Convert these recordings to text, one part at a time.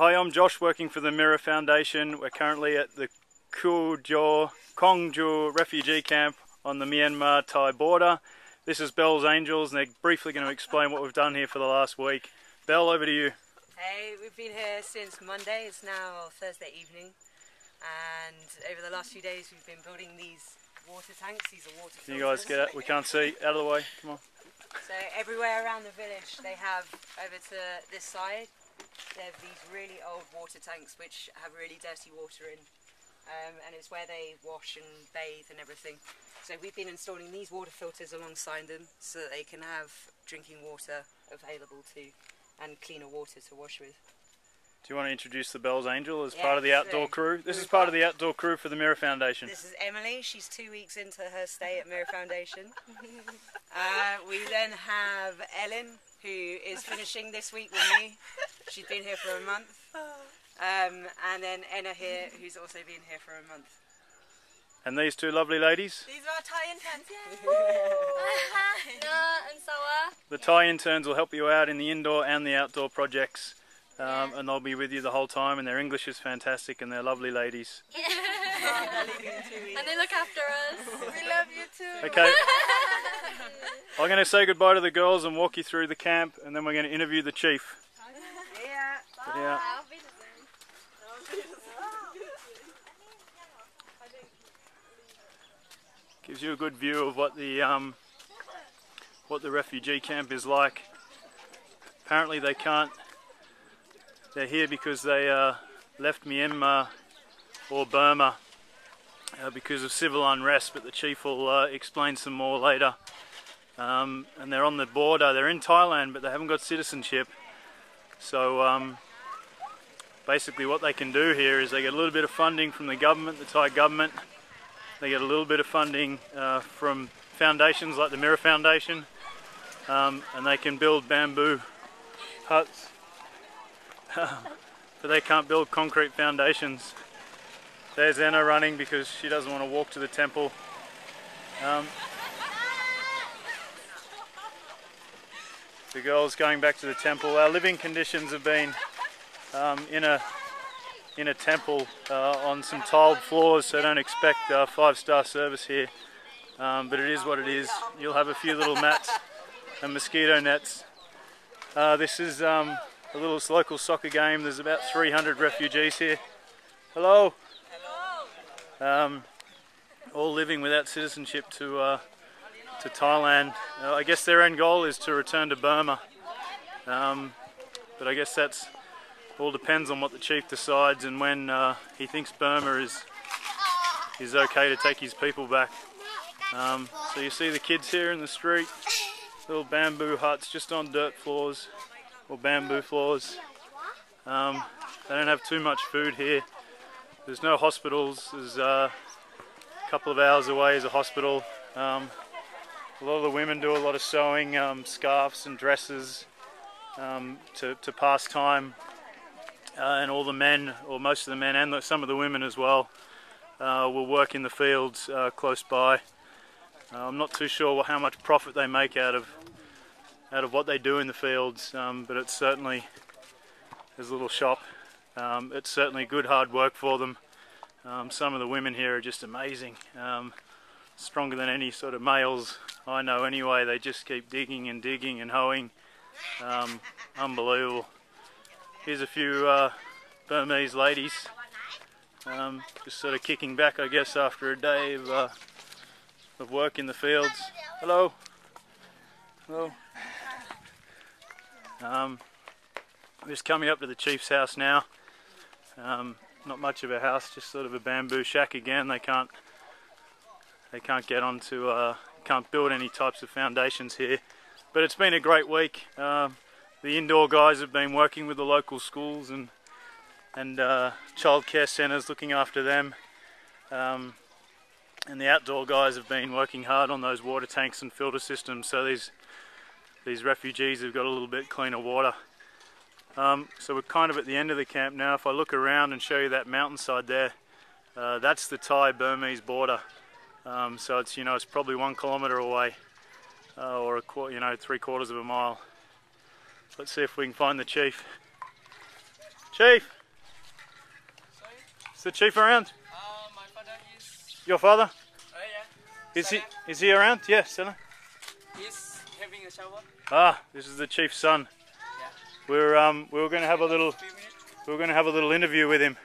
Hi, I'm Josh, working for the Mirror Foundation. We're currently at the Koung refugee camp on the Myanmar-Thai border. This is Belle's Angels, and they're briefly going to explain what we've done here for the last week. Belle, over to you. Hey, we've been here since Monday. It's now Thursday evening, and over the last few days we've been building these water tanks. These are water filters. Can you guys get out? We can't see. Out of the way. Come on. So everywhere around the village they have, over to this side, they have these really old water tanks which have really dirty water in, and it's where they wash and bathe and everything. So we've been installing these water filters alongside them so that they can have drinking water available too, and cleaner water to wash with. Do you want to introduce the Belle's Angel as part of the outdoor crew? This is part of the outdoor crew for the Mirror Foundation. This is Emily. She's 2 weeks into her stay at Mirror Foundation. We then have Ellen, who is finishing this week with me. She's been here for a month. And then Enna here, who's also been here for a month. And these two lovely ladies? These are Thai interns, The Thai interns will help you out in the indoor and the outdoor projects. And they'll be with you the whole time, and their English is fantastic, and they're lovely ladies. and they look after us. We love you too. Okay. I'm going to say goodbye to the girls and walk you through the camp, and then we're going to interview the chief. Yeah. Gives you a good view of what the refugee camp is like. Apparently they can't. They're here because they left Myanmar or Burma because of civil unrest, but the chief will explain some more later. And they're on the border. They're in Thailand, but they haven't got citizenship. So basically what they can do here is they get a little bit of funding from the government, the Thai government. They get a little bit of funding from foundations like the Mirror Foundation, and they can build bamboo huts. But they can't build concrete foundations. There's Enna running because she doesn't want to walk to the temple. The girls going back to the temple. Our living conditions have been in a temple on some tiled floors, so don't expect 5-star service here. But it is what it is. You'll have a few little mats and mosquito nets. This is a little local soccer game. There's about 300 refugees here. Hello. Hello. All living without citizenship to Thailand. I guess their end goal is to return to Burma. But I guess that's all depends on what the chief decides and when he thinks Burma is okay to take his people back. So you see the kids here in the street, little bamboo huts just on dirt floors. Or bamboo floors. They don't have too much food here. There's no hospitals. There's a couple of hours away is a hospital. A lot of the women do a lot of sewing, scarves and dresses to pass time. And all the men, or most of the men and some of the women as well, will work in the fields close by. I'm not too sure how much profit they make out of what they do in the fields, but it's certainly, there's a little shop, it's certainly good hard work for them. Some of the women here are just amazing, stronger than any sort of males I know anyway. They just keep digging and digging and hoeing. Unbelievable. Here's a few Burmese ladies, just sort of kicking back I guess after a day of work in the fields. Hello. Hello. We're just coming up to the chief's house now. Not much of a house, just sort of a bamboo shack again. They can't get onto, can't build any types of foundations here. But it's been a great week. The indoor guys have been working with the local schools and childcare centres, looking after them. And the outdoor guys have been working hard on those water tanks and filter systems, so these refugees have got a little bit cleaner water. So we're kind of at the end of the camp now. If I look around and show you that mountainside there, that's the Thai-Burmese border. So it's, you know, it's probably 1 kilometre away, or a 3/4 of a mile. Let's see if we can find the chief. Chief! Is the chief around? My father is... Your father? yeah. Is he around? Yes, Shan. He's having a shower. Ah, this is the chief's son. Yeah. We were going to have a little interview with him.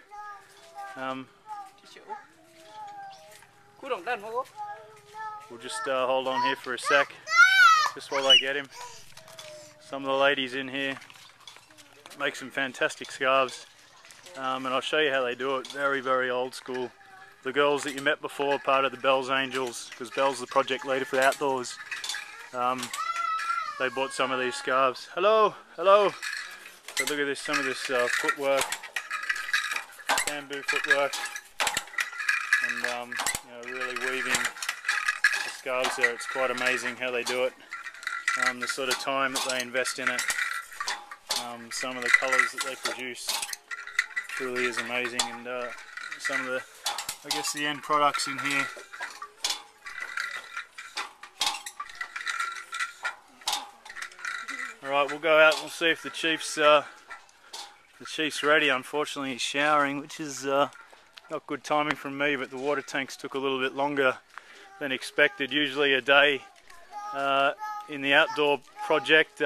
We'll just hold on here for a sec, just while they get him. Some of the ladies in here make some fantastic scarves, and I'll show you how they do it. Very, very old school. The girls that you met before are part of the Bells Angels, because Belle's the project leader for the outdoors. They bought some of these scarves. Hello, hello. So look at this, some of this footwork, bamboo footwork, and you know, really weaving the scarves there. It's quite amazing how they do it. The sort of time that they invest in it. Some of the colours that they produce truly is amazing, and some of the, I guess, the end products in here. Alright, we'll go out and we'll see if the chief's ready. Unfortunately he's showering, which is not good timing from me, but the water tanks took a little bit longer than expected. Usually a day in the outdoor project,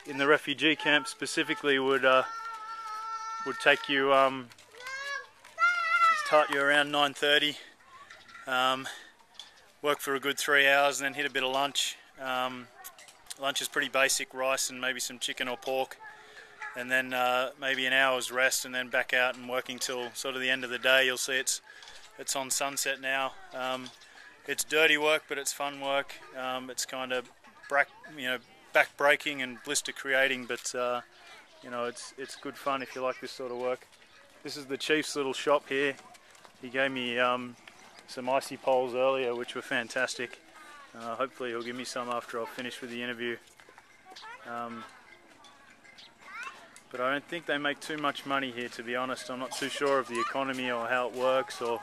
in the refugee camp specifically, would take you, start you around 9:30, work for a good 3 hours and then hit a bit of lunch. Lunch is pretty basic, rice and maybe some chicken or pork, and then maybe an hour's rest, and then back out and working till sort of the end of the day. You'll see it's on sunset now. It's dirty work, but it's fun work. It's kind of back breaking and blister creating, but you know, it's good fun if you like this sort of work. This is the chief's little shop here. He gave me some icy poles earlier, which were fantastic. Hopefully he'll give me some after I've finished with the interview. But I don't think they make too much money here, to be honest. I'm not too sure of the economy or how it works, or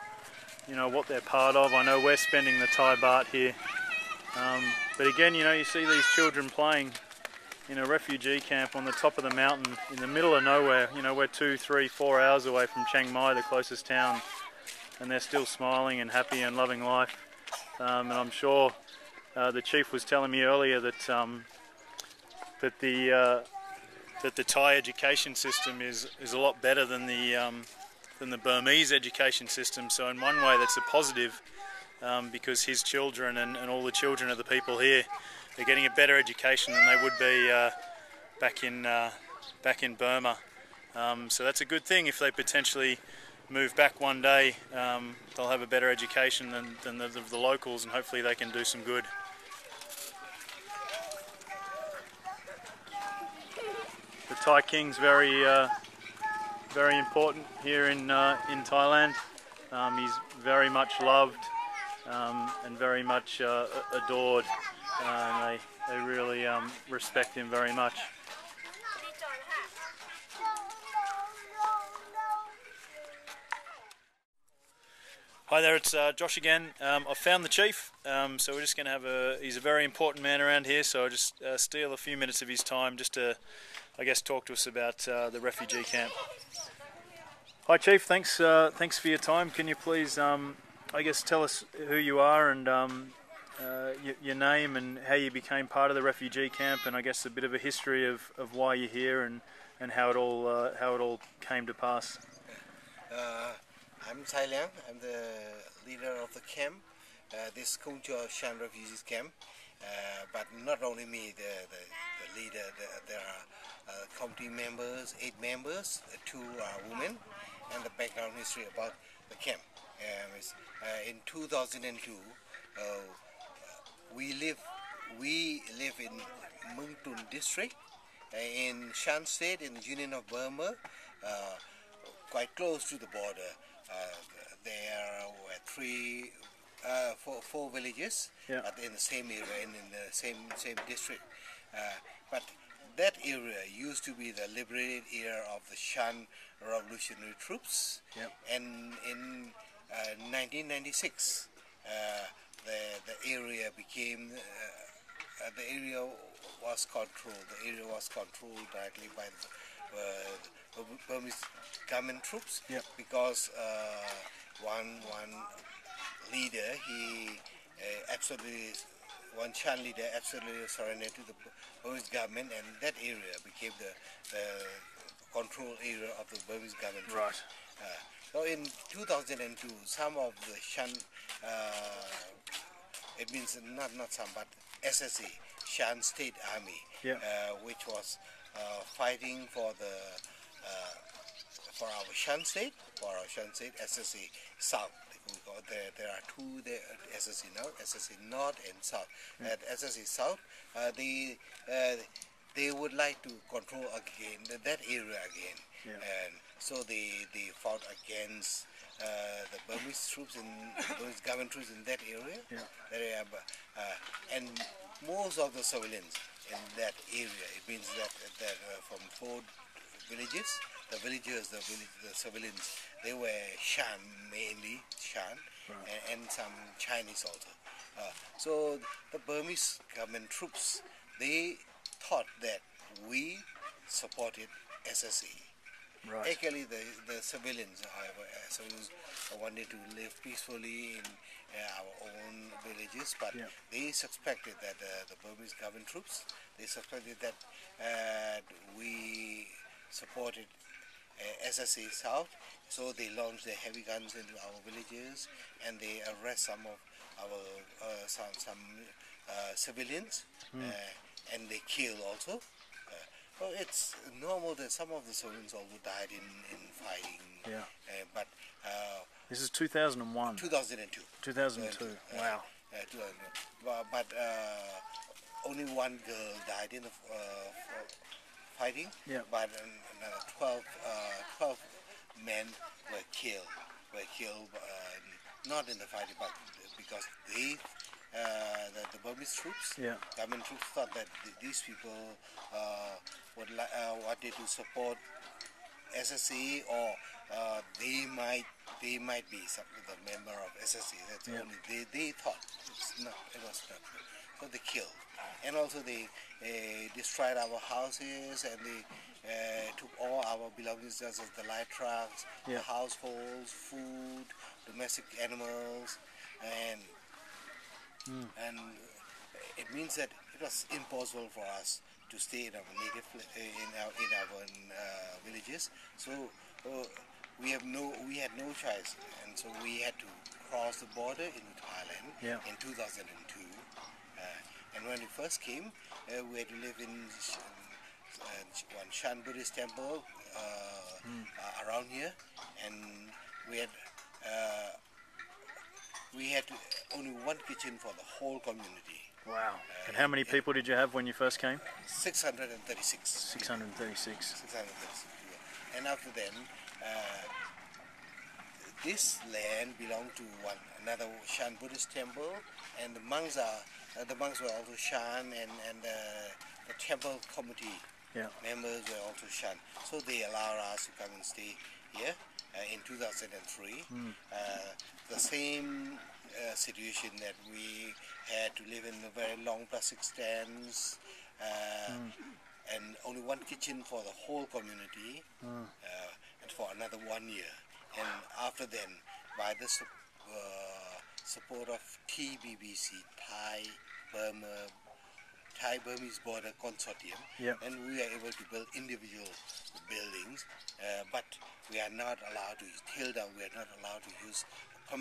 you know, what they're part of. I know we're spending the Thai baht here. But again, you know, you see these children playing in a refugee camp on the top of the mountain in the middle of nowhere. You know, we're 2, 3, 4 hours away from Chiang Mai, the closest town, and they're still smiling and happy and loving life. And I'm sure the chief was telling me earlier that that the Thai education system is a lot better than the Burmese education system. So in one way, that's a positive, because his children and all the children of the people here, they're getting a better education than they would be back in Burma. So that's a good thing. If they potentially move back one day, they'll have a better education than the locals, and hopefully they can do some good. The Thai King's very important here in Thailand. He's very much loved and very much adored, and they really respect him very much. Hi there, it's Josh again. I've found the chief, so we're just going to have he's a very important man around here, so I'll just steal a few minutes of his time just to, I guess, talk to us about the refugee camp. Hi Chief, thanks for your time. Can you please, I guess, tell us who you are and your name and how you became part of the refugee camp, and I guess a bit of a history of why you're here and how it all came to pass. I'm Thailand. I'm the leader of the camp, this Koung Shan refugees camp. But not only me, the leader. There are committee members, 8 members, 2 are women, and the background history about the camp. In 2002, we live in Mung Tun district in Shan state in the Union of Burma, quite close to the border. There were 4 villages, yeah, in the same area and in the same district. But that area used to be the liberated area of the Shan revolutionary troops. Yep. And in 1996, the area became the area was controlled. The area was controlled directly by Burmese government troops. Yep. Because one leader, he absolutely, one Shan leader absolutely surrendered to the Burmese government, and that area became the control area of the Burmese government troops. Right. So in 2002, some of the Shan, it means not some, but SSE, Shan State Army, Yep. which was fighting for our Shan State, SSE South. There are two there, SSE now, SSE North and South. At SSE South, they would like to control again that area again. Yeah. And so they fought against the Burmese troops Burmese government troops in that area. Yeah. That area, and most of the civilians in that area, it means that from 4 villages, the civilians, they were Shan, mainly Shan, Right. and some Chinese also. So the Burmese government troops, they thought that we supported SSE. Right. Actually, the civilians, however, wanted to live peacefully in our own villages, but Yeah. they suspected that the Burmese government troops, they suspected that we supported SSE South, so they launched their heavy guns into our villages, and they arrest some of our some civilians, and they kill also. So it's normal that some of the civilians also died in fighting. Yeah. But This is 2001. 2002. 2002. Wow. 2002. But only one girl died in the fighting. Yeah. But 12 men were killed. Not in the fighting, but because they. The Burmese troops, Yeah. government troops, thought that these people wanted to support SSE, or they might be the member of SSE. That's Yeah. only they thought. It was not true. So they killed, and also they destroyed our houses, and they took all our belongings, such as the light trucks, Yeah. the households, food, domestic animals, and it means that it was impossible for us to stay in our native in our villages. So we had no choice, and so we had to cross the border into Thailand. Yeah. In 2002. And when we first came, we had to live in one Shan Buddhist temple around here, and we had only one kitchen for the whole community. Wow. And how many people did you have when you first came? 636. 636. 636 people. And after then, this land belonged to another Shan Buddhist temple, and the monks were also Shan, and the temple committee Yeah. members were also Shan. So they allowed us to come and stay here in 2003. The same situation that we had to live in a very long plastic stands, and only one kitchen for the whole community, and for another 1 year. And after then, by the support of TBBC, Thai Burmese Border Consortium, Yep. and we are able to build individual buildings, but we are not allowed to, till now we are not allowed to use to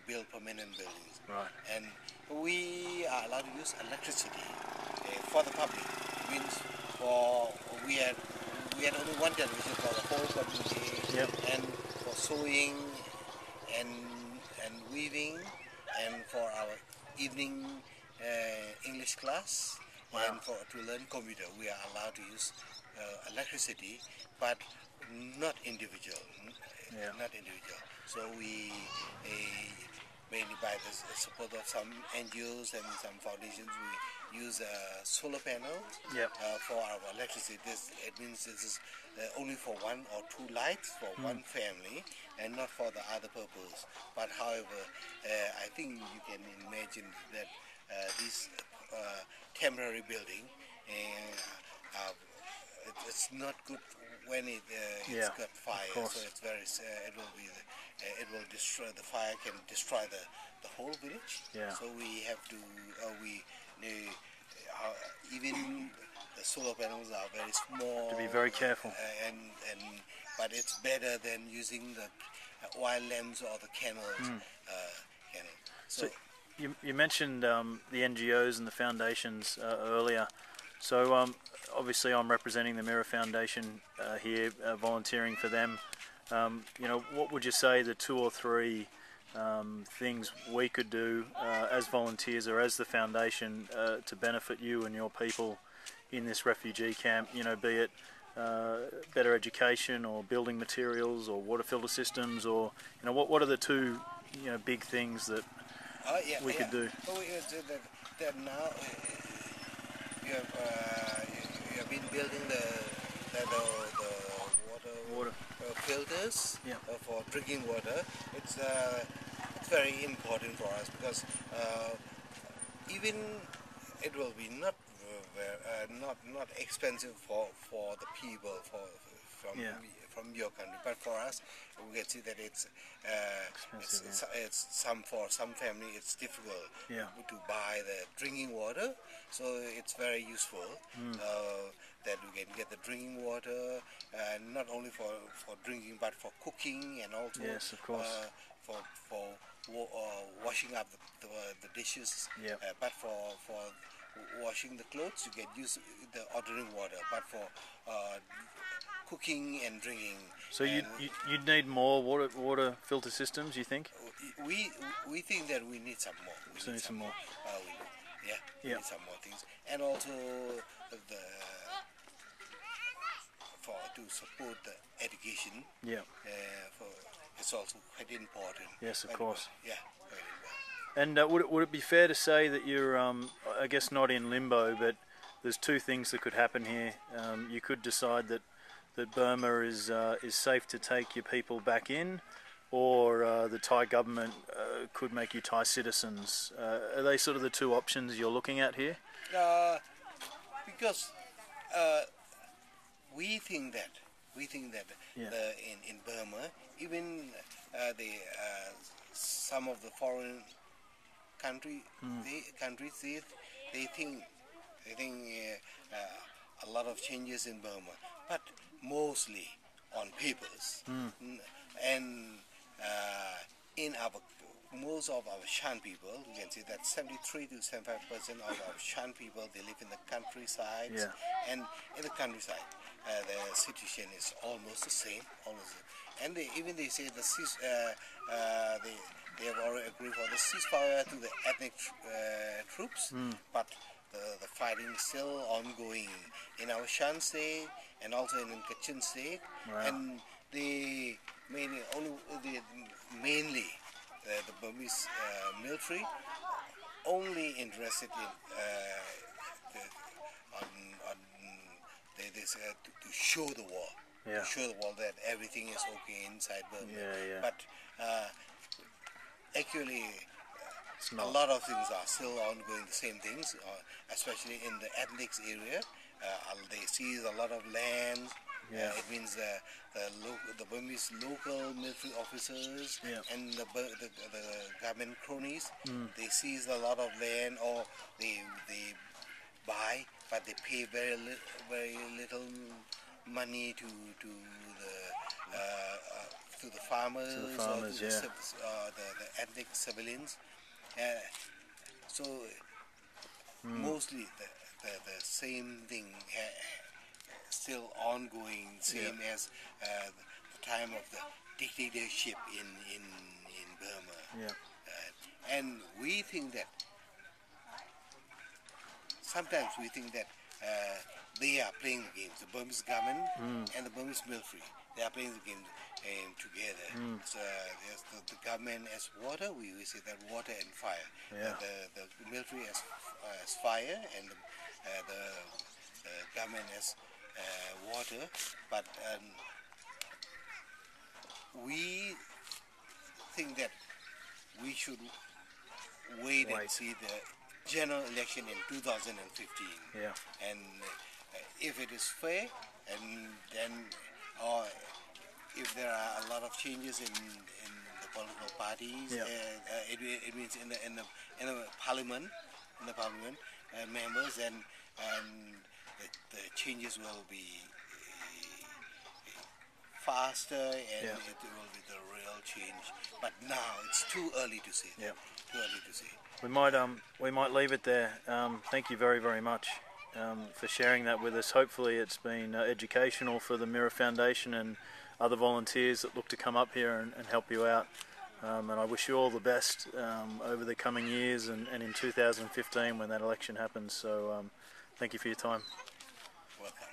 build permanent buildings. Right. And we are allowed to use electricity for the public. It means we had only one television for the whole community. Yep. And for sewing and weaving, and for our evening English class. Wow. And to learn computer, we are allowed to use electricity, but not individual. Yeah. Not individual. So we mainly by the support of some NGOs and some foundations, we use solar panels. Yep. For our electricity. It means this is only for 1 or 2 lights for one family, and not for the other purpose. But however, I think you can imagine that this temporary building, it's not good when it's Yeah, got fire, of course. so it's very it will be it will destroy, the fire can destroy the whole village. Yeah. So we have to even the solar panels are very small. To be very careful. And but it's better than using the oil lamps or the candles. So you mentioned the NGOs and the foundations earlier. So obviously I'm representing the Mirror Foundation here, volunteering for them. You know, what would you say the 2 or 3 things we could do as volunteers or as the foundation to benefit you and your people in this refugee camp? You know, be it better education or building materials or water filter systems, or you know, what are the 2 big things that we could do? Oh, that now you have been building the water filters for drinking water. It's very important for us because even it will be not expensive for the people from your country, but for us we can see that it's for some family it's difficult to buy the drinking water, so it's very useful that we can get the drinking water, not only for drinking but for cooking, and also yes, of course. for washing up the dishes, but for washing the clothes you can use the ordinary water, but for cooking and drinking. So you'd need more water filter systems, you think? We think that we need some more. We need some more. We need some more things, and also to support the education. It's also quite important. Yes, of course. Yeah, very important. And would it be fair to say that you're, I guess, not in limbo, but there's 2 things that could happen here. You could decide that Burma is safe to take your people back in, or the Thai government could make you Thai citizens. Are they sort of the 2 options you're looking at here? Because we think that in Burma, even some of the foreign countries they think a lot of changes in Burma, but mostly on papers. And in most of our Shan people, you can see that 73 to 75% of our Shan people, they live in the countryside, and in the countryside the situation is almost the same, and they say they have already agreed for the ceasefire to the ethnic troops, but the fighting is still ongoing in our Shan state and also in Kachin state. And the Burmese military only interested in to show the war, that everything is okay inside Burma. But actually, a lot of things are still ongoing, the same things, especially in the ethnic area. They seize a lot of land. It means the Burmese local military officers and the government cronies, they seize a lot of land, or they buy, but they pay very little money to the farmers, or to the ethnic civilians. So mostly the same thing still ongoing, same as the time of the dictatorship in Burma. And we think that sometimes they are playing the games. The Burmese government and the Burmese military, they are playing the game together. So the government has water, we say that water and fire. The military has fire, and the government has water. But we think that we should wait and see the general election in 2015. And if it is fair, and then or if there are a lot of changes in the political parties, Yeah. it means in the parliament, members, and the changes will be faster, and Yeah. it will be the real change. But now it's too early to say. Yeah. Too early to say. We might leave it there. Thank you very, very much for sharing that with us. Hopefully it's been educational for the Mirror Foundation and other volunteers that look to come up here and help you out. And I wish you all the best over the coming years and in 2015 when that election happens. So thank you for your time. Welcome.